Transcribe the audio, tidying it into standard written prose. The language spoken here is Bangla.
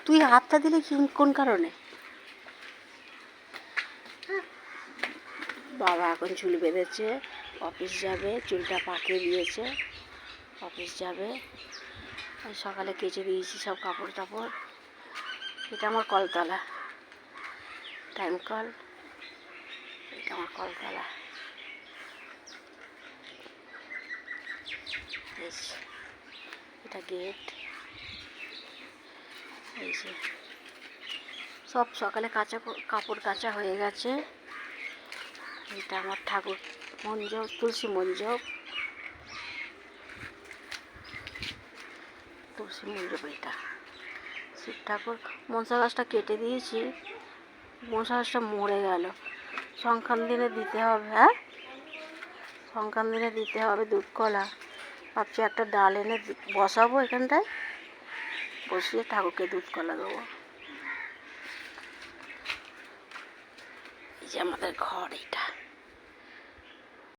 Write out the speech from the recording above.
তুই হাতটা দিলে কোন কারণে? বাবা এখন চুল বেঁধেছে, অফিস যাবে, চুলটা পাকিয়ে দিয়েছে, অফিস যাবে। সকালে কেচে দিয়েছি সব কাপড় টাপড়। এটা আমার কলতলা, টাইম কল, এটা আমার কলতলা। এটা গেট। এই যে সব সকালে কাপড় কাচা হয়ে গেছে। এটা আমার ঠাকুর মঞ্জব, তুলসী মঞ্জব, তুলসী মঞ্জব। এটা শিব ঠাকুর। মনসা গাছটা কেটে দিয়েছি, মনসা গাছটা মরে গেল। সংক্রান্তি দিনে দিতে হবে। হ্যাঁ, সংক্রান্তি দিনে দিতে হবে দুধ কলা। ভাবছি একটা ডাল এনে বসাবো এখানটায়, বসিয়ে ঠাকুরকে দুধ কলা দেবো। এই যে আমাদের ঘর, এটা